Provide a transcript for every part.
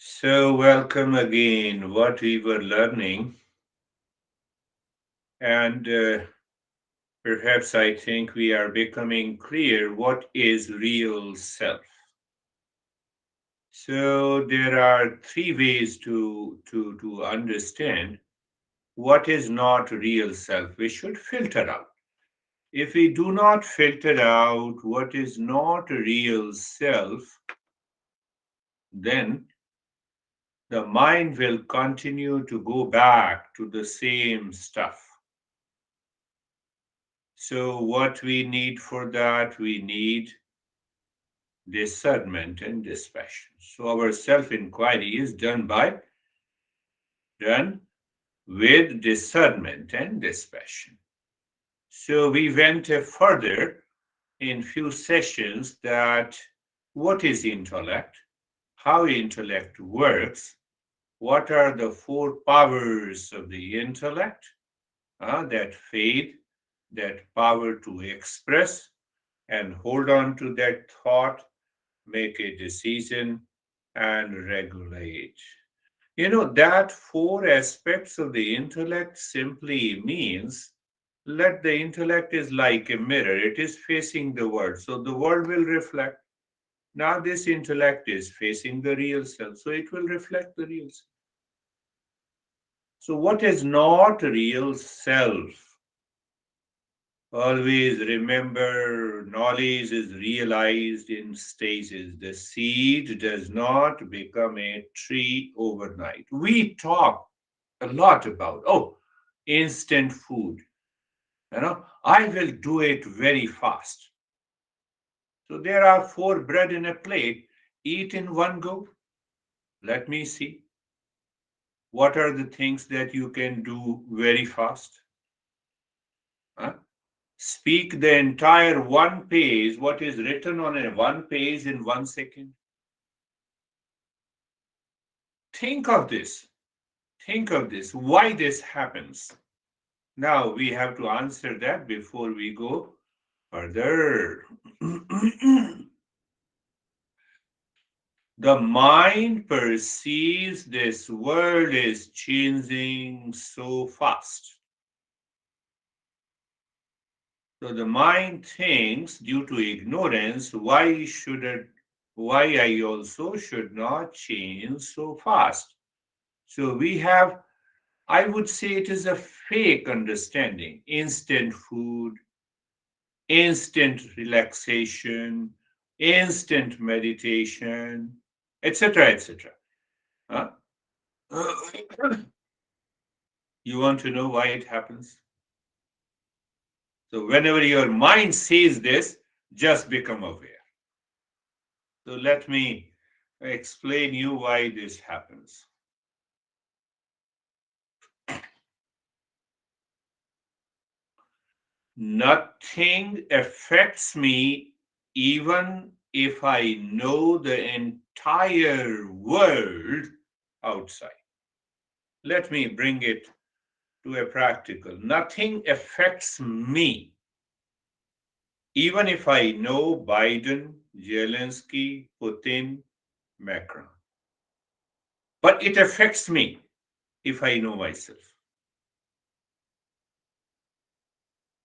So, welcome again. What we were learning, and perhaps I think we are becoming clear what is real self. So, there are three ways to understand what is not real self. We should filter out. If we do not filter out what is not real self, then the mind will continue to go back to the same stuff. So, what we need for that, we need discernment and dispassion. So, our self inquiry is done with discernment and dispassion. So, we went further in few sessions that what is intellect, how intellect works, what are the four powers of the intellect, that faith, that power to express and hold on to that thought, make a decision, and regulate. That four aspects of the intellect simply means let the intellect is like a mirror, it is facing the world. So the world will reflect. Now, this intellect is facing the real self, so it will reflect the real self. So, what is not real self? Always remember, knowledge is realized in stages. The seed does not become a tree overnight. We talk a lot about, instant food. I will do it very fast. So there are four bread in a plate. Eat in one go. Let me see. What are the things that you can do very fast? Huh? Speak the entire one page, what is written on a one page in 1 second. Think of this. Think of this. Why this happens? Now we have to answer that before we go further. The mind perceives this world is changing so fast. So the mind thinks, due to ignorance, why I also should not change so fast. So we have, I would say it is a fake understanding. Instant food, instant relaxation, instant meditation, etc., etc. Huh? You want to know why it happens? So whenever your mind sees this, just become aware. So let me explain you why this happens. Nothing affects me even if I know the entire world outside. Let me bring it to a practical. Nothing affects me even if I know Biden, Zelensky, Putin, Macron. But it affects me if I know myself.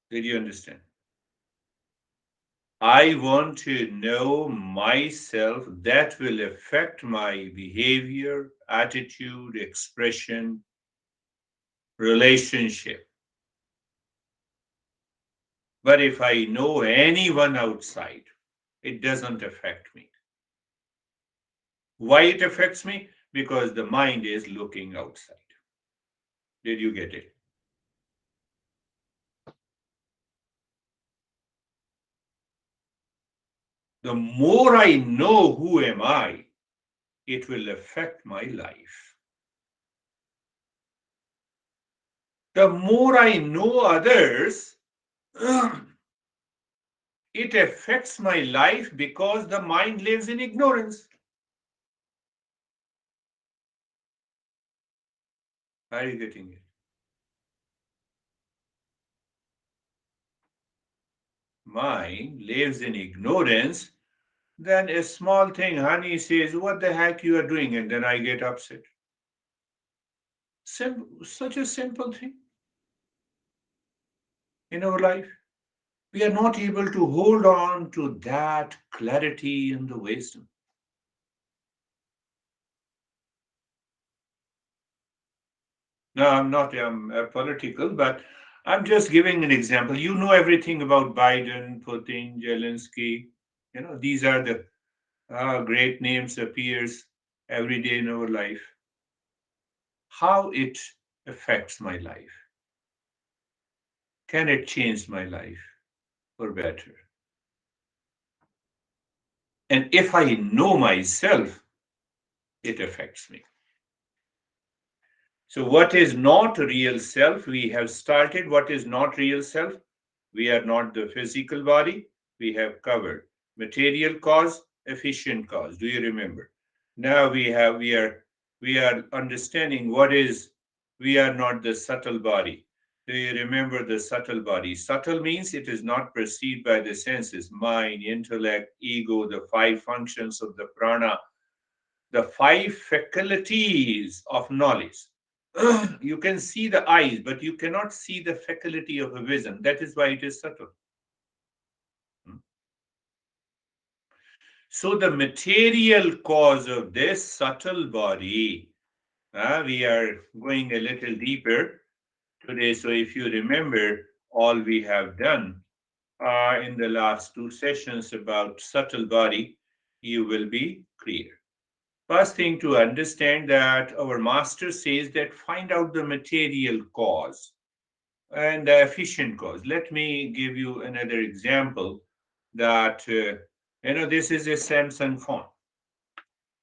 Did you understand? I want to know myself. That will affect my behavior, attitude, expression, relationship. But if I know anyone outside, it doesn't affect me. Why it affects me? Because the mind is looking outside. Did you get it? The more I know who am I, it will affect my life. The more I know others, it affects my life because the mind lives in ignorance. Are you getting it? Mind lives in ignorance Then a small thing, honey says, "What the heck you are doing?" And then I get upset. Such a simple thing in our life. We are not able to hold on to that clarity and the wisdom. No, I'm not political, but I'm just giving an example. You know everything about Biden, Putin, Zelensky. These are the great names appears every day in our life. How it affects my life? Can it change my life for better? And if I know myself, it affects me. So, what is not real self? We have started. What is not real self? We are not the physical body. We have covered material cause, efficient cause. Do you remember? Now we are understanding what is. We are not the subtle body. Do you remember the subtle body? Subtle means it is not perceived by the senses, mind, intellect, ego, the five functions of the prana, the five faculties of knowledge. You can see the eyes, but you cannot see the faculty of a vision. That is why it is subtle. Hmm. So, the material cause of this subtle body, we are going a little deeper today. So, if you remember all we have done in the last two sessions about subtle body, you will be clear. First thing to understand that our master says that find out the material cause and the efficient cause. Let me give you another example that, this is a Samsung phone.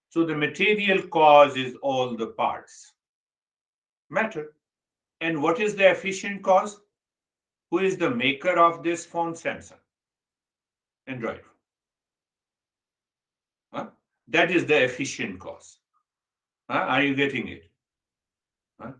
So the material cause is all the parts, matter. And what is the efficient cause? Who is the maker of this phone? Samsung, Android. Huh? That is the efficient cause. Huh? Are you getting it? Huh?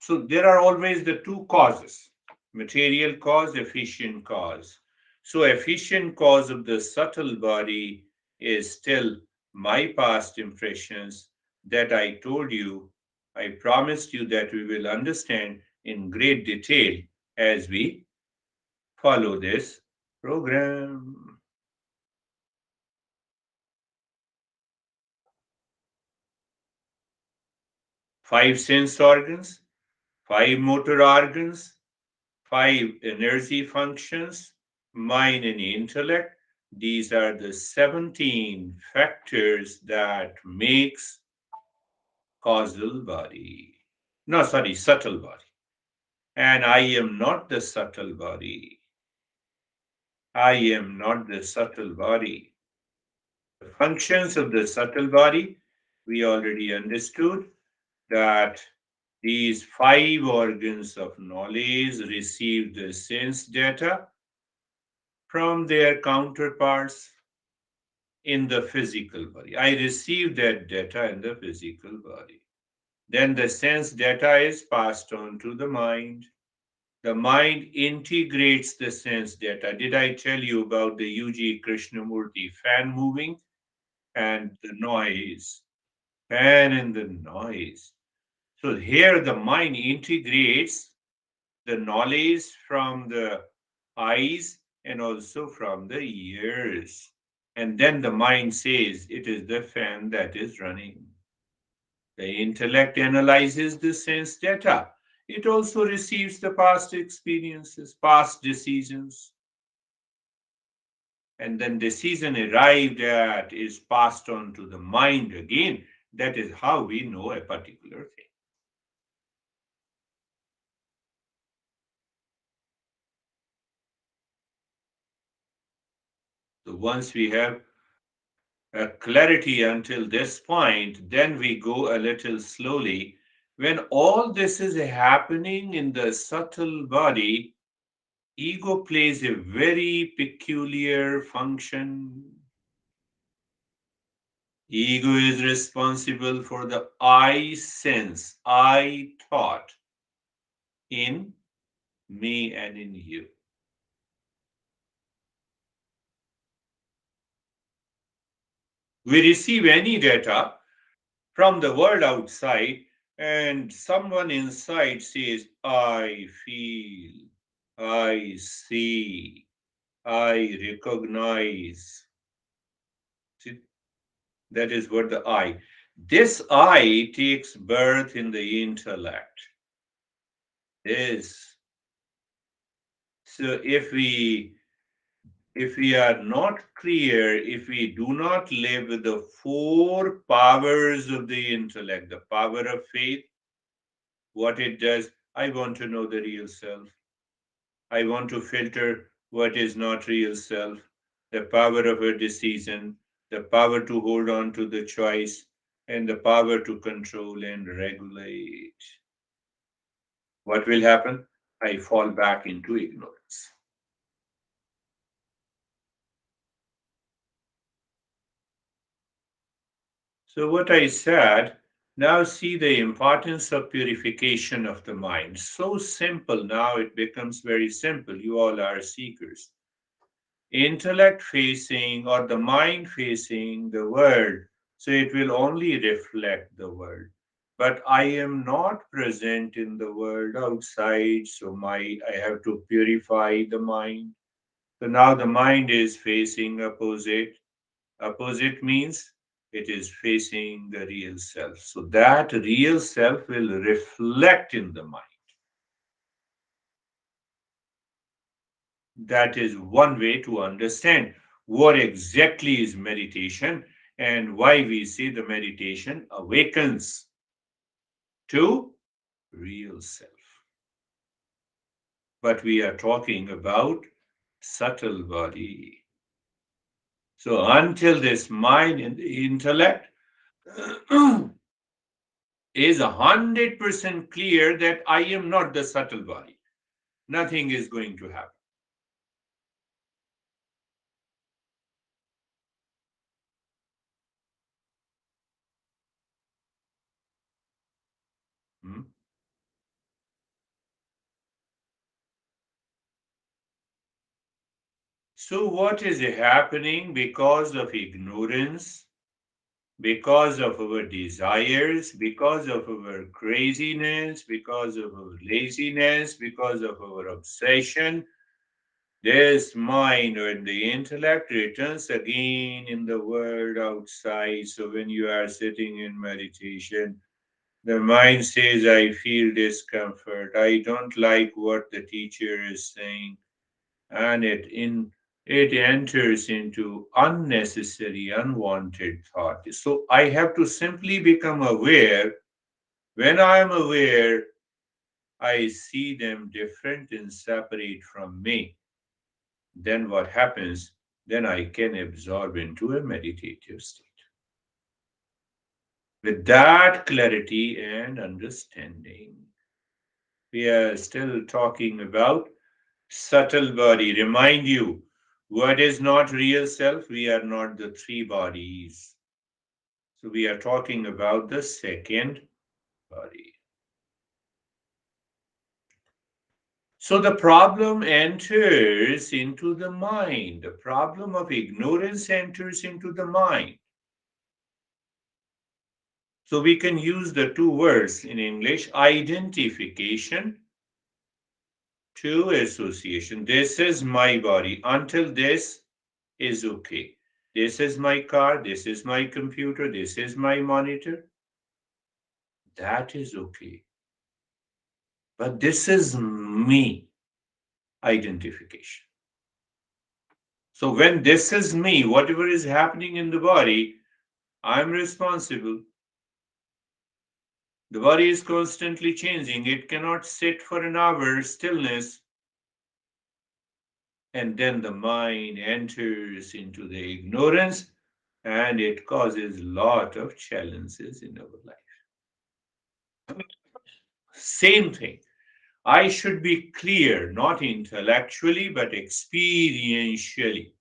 So there are always the two causes, material cause, efficient cause. So, efficient cause of the subtle body is still my past impressions that I told you. I promised you that we will understand in great detail as we follow this program. Five sense organs, five motor organs, five energy functions, mind and intellect. These are the 17 factors that makes causal body. No, sorry, subtle body. And I am not the subtle body. I am not the subtle body. The functions of the subtle body, we already understood that these five organs of knowledge receive the sense data from their counterparts in the physical body. I receive that data in the physical body. Then the sense data is passed on to the mind. The mind integrates the sense data. Did I tell you about the UG Krishnamurti fan moving and the noise? Fan and the noise. So here the mind integrates the knowledge from the eyes and also from the ears. And then the mind says it is the fan that is running. The intellect analyzes the sense data. It also receives the past experiences, past decisions, and then decision arrived at is passed on to the mind again. That is how we know a particular thing. So once we have clarity until this point, then we go a little slowly. When all this is happening in the subtle body, ego plays a very peculiar function. Ego is responsible for the I sense, I thought in me and in you. We receive any data from the world outside, and someone inside says, I feel, I see, I recognize. See, that is what the I. This I takes birth in the intellect. This. So if we are not clear, if we do not live with the four powers of the intellect, the power of faith, what it does, I want to know the real self. I want to filter what is not real self, the power of a decision, the power to hold on to the choice, and the power to control and regulate. What will happen? I fall back into ignorance. So, what I said, now see the importance of purification of the mind. So simple, now it becomes very simple. You all are seekers. Intellect facing or the mind facing the world, so it will only reflect the world. But I am not present in the world outside, so I have to purify the mind. So now the mind is facing opposite. Opposite means it is facing the real self. So that real self will reflect in the mind. That is one way to understand what exactly is meditation and why we say the meditation awakens to real self. But we are talking about subtle body. So until this mind and the intellect is 100% clear that I am not the subtle body, nothing is going to happen. Hmm? So, what is happening because of ignorance, because of our desires, because of our craziness, because of our laziness, because of our obsession? This mind or the intellect returns again in the world outside. So, when you are sitting in meditation, the mind says, I feel discomfort. I don't like what the teacher is saying. And it enters into unnecessary, unwanted thought. So I have to simply become aware. When I am aware, I see them different and separate from me. Then what happens? Then I can absorb into a meditative state. With that clarity and understanding, we are still talking about subtle body. Remind you, what is not real self? We are not the three bodies. So we are talking about the second body. So the problem enters into the mind. The problem of ignorance enters into the mind. So we can use the two words in English, identification to association. This is my body. Until this is okay. This is my car. This is my computer. This is my monitor. That is okay. But this is me identification. So when this is me, whatever is happening in the body, I'm responsible. The body is constantly changing. It cannot sit for an hour stillness. And then the mind enters into the ignorance and it causes a lot of challenges in our life. Same thing. I should be clear, not intellectually, but experientially.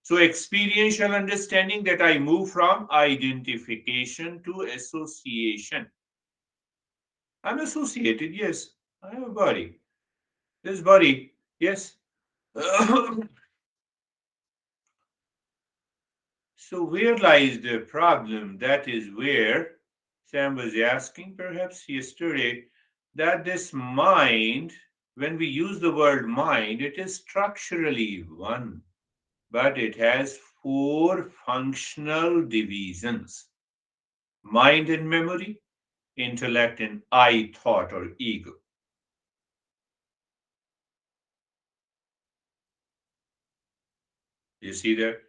So, experiential understanding that I move from identification to association. I'm associated, yes. I have a body. This body, yes. So where lies the problem? That is where Sam was asking perhaps yesterday that this mind, when we use the word mind, it is structurally one, but it has four functional divisions: mind and memory, intellect and I thought or ego. You see that?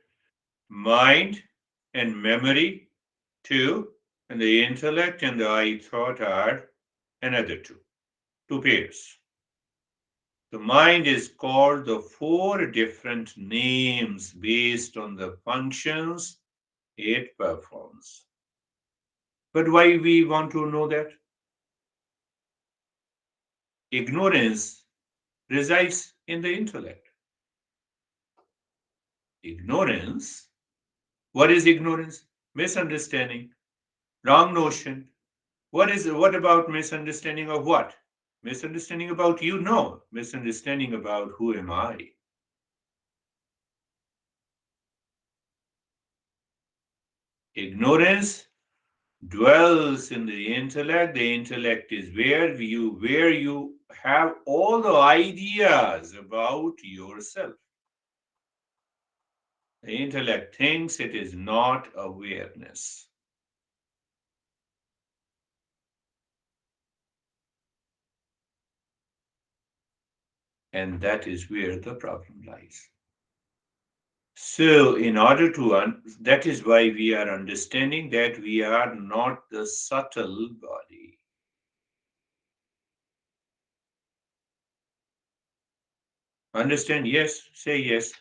Mind and memory, two, and the intellect and the I thought are another two pairs. The mind is called the four different names based on the functions it performs. But why we want to know that? Ignorance resides in the intellect. Ignorance. What is ignorance? Misunderstanding, wrong notion. What about misunderstanding of what? Misunderstanding about you? No. Misunderstanding about who am I? Ignorance dwells in the intellect. The intellect is where you have all the ideas about yourself. The intellect thinks it is not awareness. And that is where the problem lies. So, in order to, that is why we are understanding that we are not the subtle body. Understand? Yes, say yes.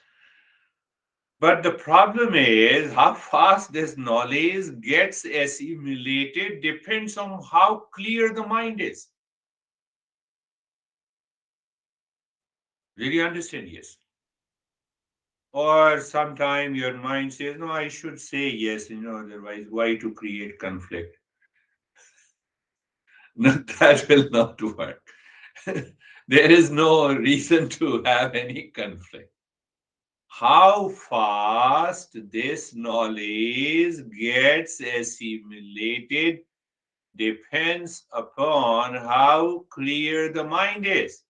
But the problem is how fast this knowledge gets assimilated depends on how clear the mind is. Really understand? Yes. Or sometime your mind says, no, I should say yes, otherwise, why to create conflict? No, that will not work. There is no reason to have any conflict. How fast this knowledge gets assimilated depends upon how clear the mind is.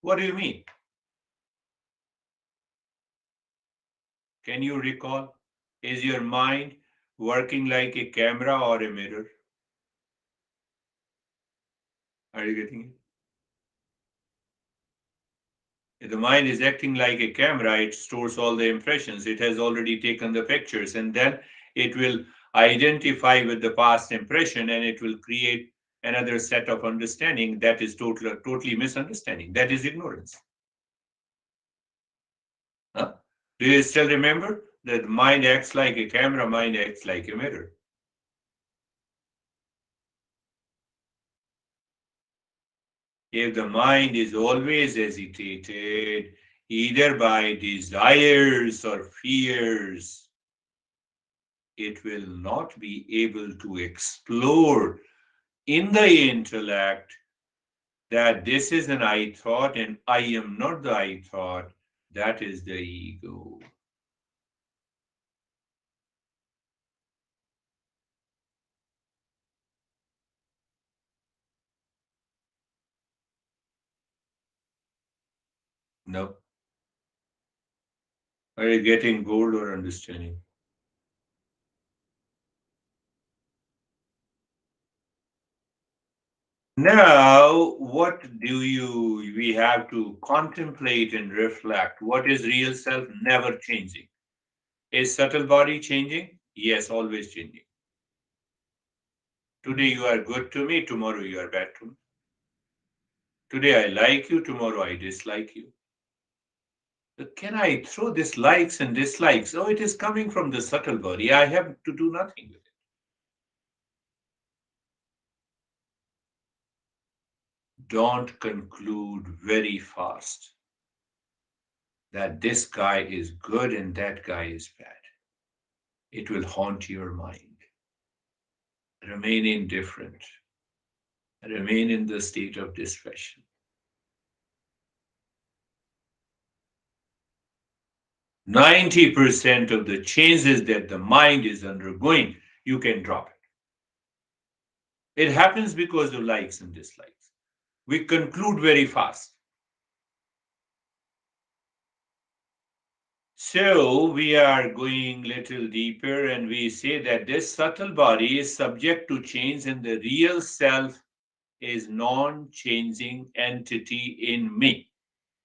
What do you mean? Can you recall? Is your mind working like a camera or a mirror? Are you getting it? If the mind is acting like a camera, it stores all the impressions. It has already taken the pictures, and then it will identify with the past impression and it will create another set of understanding that is totally misunderstanding. That is ignorance. Huh? Do you still remember that mind acts like a camera, mind acts like a mirror? If the mind is always agitated, either by desires or fears, it will not be able to explore in the intellect that this is an I thought and I am not the I thought. That is the ego. No. Are you getting gold or understanding? Now, what do we have to contemplate and reflect? What is real self? Never changing. Is subtle body changing? Yes, always changing. Today you are good to me, tomorrow you are bad to me. Today I like you, tomorrow I dislike you. Can I throw this likes and dislikes? Oh, it is coming from the subtle body. I have to do nothing with it. Don't conclude very fast that this guy is good and that guy is bad. It will haunt your mind. Remain indifferent. Remain in the state of dispassion. 90% of the changes that the mind is undergoing, you can drop it. It happens because of likes and dislikes. We conclude very fast. So we are going little deeper and we say that this subtle body is subject to change and the real self is non-changing entity in me.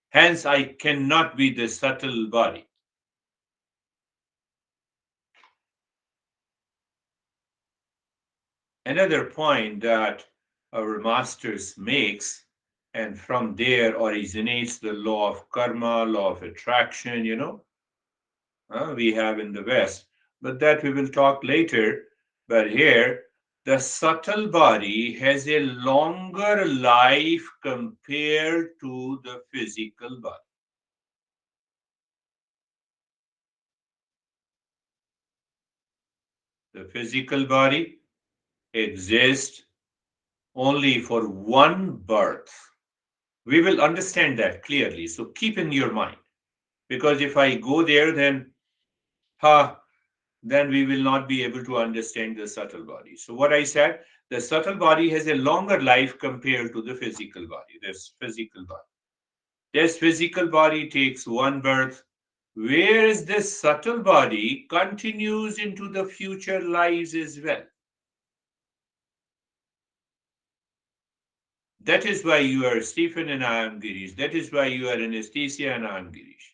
Hence, I cannot be the subtle body. Another point that our masters makes, and from there originates the law of karma, law of attraction, we have in the West. But that we will talk later. But here, the subtle body has a longer life compared to the physical body. The physical body exists only for one birth. We will understand that clearly. So keep in your mind. Because if I go there, ha, then we will not be able to understand the subtle body. So what I said, the subtle body has a longer life compared to the physical body. This physical body. This physical body takes one birth, whereas this subtle body continues into the future lives as well. That is why you are Stephen and I am Girish. That is why you are Anastasia and I am Girish.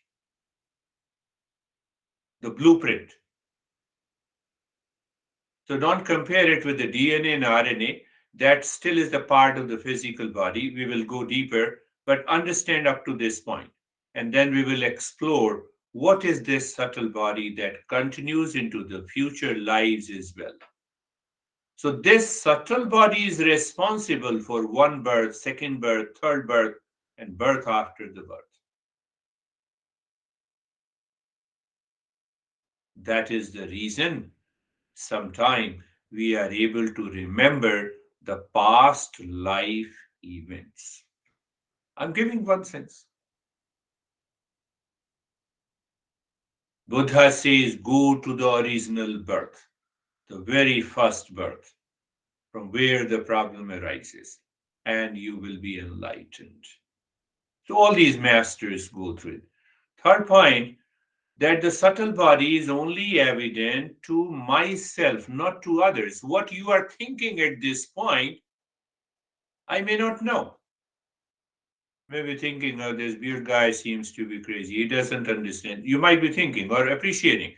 The blueprint. So don't compare it with the DNA and RNA. That still is the part of the physical body. We will go deeper, but understand up to this point. And then we will explore what is this subtle body that continues into the future lives as well. So this subtle body is responsible for one birth, second birth, third birth, and birth after the birth. That is the reason sometime we are able to remember the past life events. I'm giving one sense. Buddha says, go to the original birth, the very first birth, from where the problem arises, and you will be enlightened. So all these masters go through it. Third point, that the subtle body is only evident to myself, not to others. What you are thinking at this point, I may not know. Maybe thinking, oh, this weird guy seems to be crazy. He doesn't understand. You might be thinking or appreciating.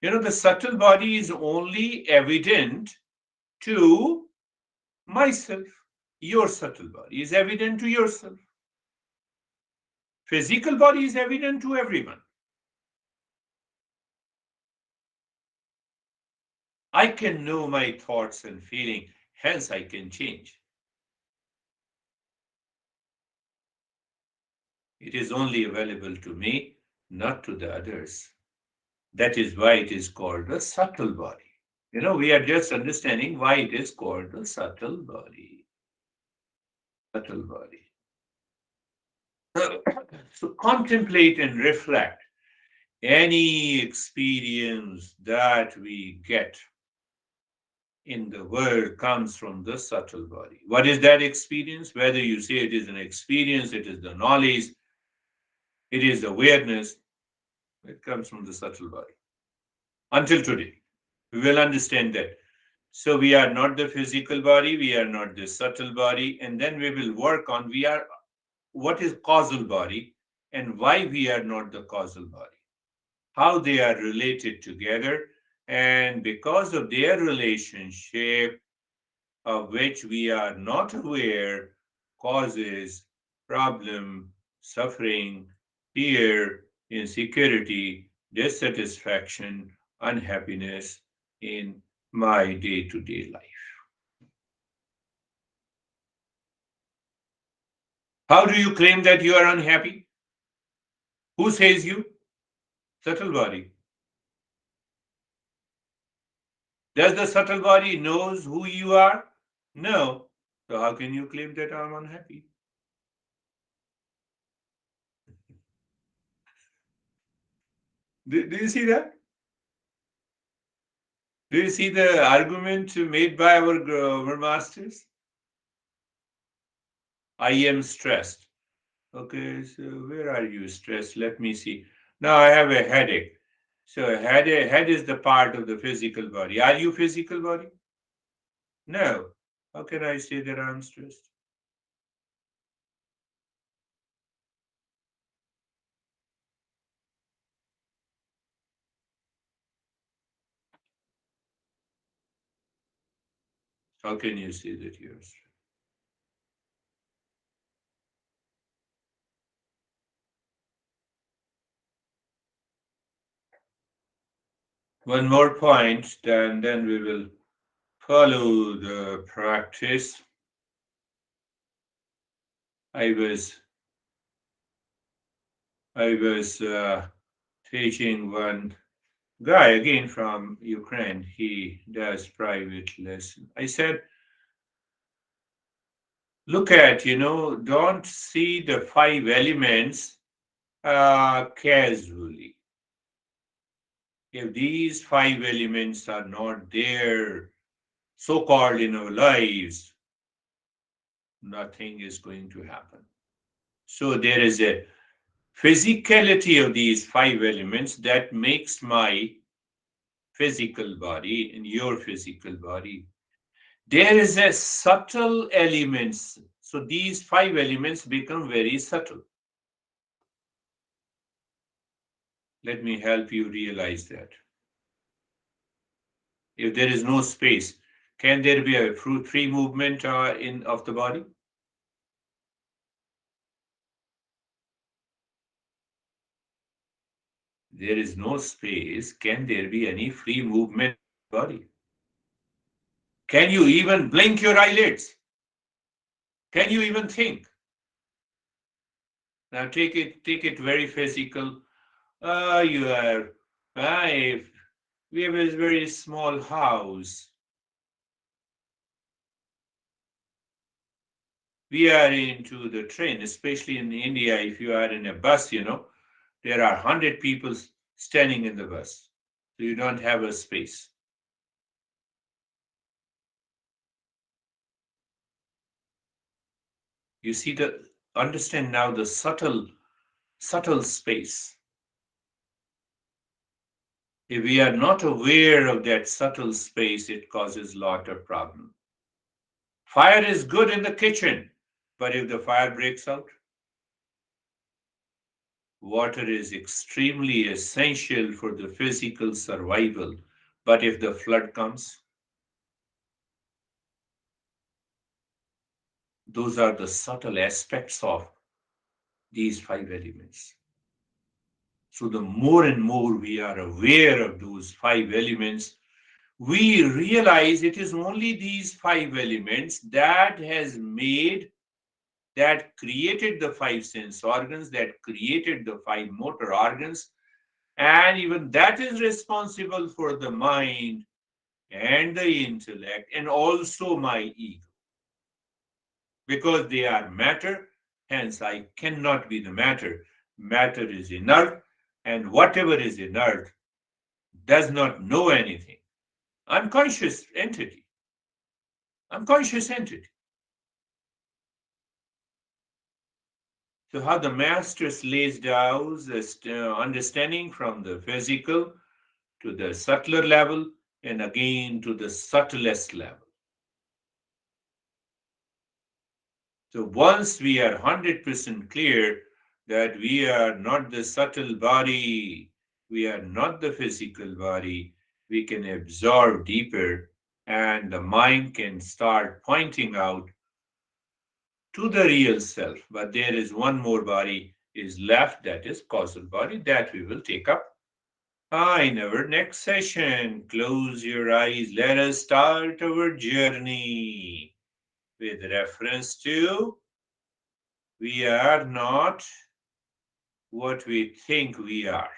The subtle body is only evident to myself. Your subtle body is evident to yourself. Physical body is evident to everyone. I can know my thoughts and feeling, hence I can change. It is only available to me, not to the others. That is why it is called the subtle body. We are just understanding why it is called the subtle body. Subtle body. So contemplate and reflect any experience that we get in the world comes from the subtle body. What is that experience? Whether you say it is an experience, it is the knowledge, it is awareness, it comes from the subtle body. Until today, we will understand that. So we are not the physical body, we are not the subtle body, and then we will work on what is causal body and why we are not the causal body, how they are related together, and because of their relationship, of which we are not aware, causes problem, suffering, fear, insecurity, dissatisfaction, unhappiness in my day to day life. How do you claim that you are unhappy? Who says you? Subtle body. Does the subtle body knows who you are? No. So how can you claim that I'm unhappy? Do you see that? Do you see the argument made by our masters? I am stressed. Okay, so where are you stressed? Let me see. Now I have a headache. So head is the part of the physical body. Are you physical body? No. How can I say that I'm stressed? How can you say that you're stressed? One more point, then we will follow the practice. I was I was teaching one guy again from Ukraine. He does private lesson. I said, look at, don't see the five elements casually. If these five elements are not there, so called in our lives, nothing is going to happen. So there is a physicality of these five elements that makes my physical body and your physical body. There is a subtle elements. So these five elements become very subtle. Let me help you realize that. If there is no space, can there be a free movement in of the body? There is no space. Can there be any free movement of the body? Can you even blink your eyelids? Can you even think? Now take it very physical. You are, if we have a very small house. We are into the train, especially in India. If you are in a bus, there are 100 people standing in the bus. So you don't have a space. You see understand now the subtle space. If we are not aware of that subtle space, it causes a lot of problem. Fire is good in the kitchen, but if the fire breaks out, water is extremely essential for the physical survival. But if the flood comes, those are the subtle aspects of these five elements. So the more and more we are aware of those five elements, we realize it is only these five elements that created the five sense organs, that created the five motor organs, and even that is responsible for the mind and the intellect and also my ego. Because they are matter, hence I cannot be the matter. Matter is inert, and whatever is inert does not know anything. Unconscious entity. Unconscious entity. So how the masters lays down this understanding from the physical to the subtler level and again to the subtlest level. So once we are 100% clear that we are not the subtle body, we are not the physical body, we can absorb deeper and the mind can start pointing out to the real self. But there is one more body is left, that is causal body, that we will take up in our next session. Close your eyes. Let us start our journey with reference to we are not what we think we are.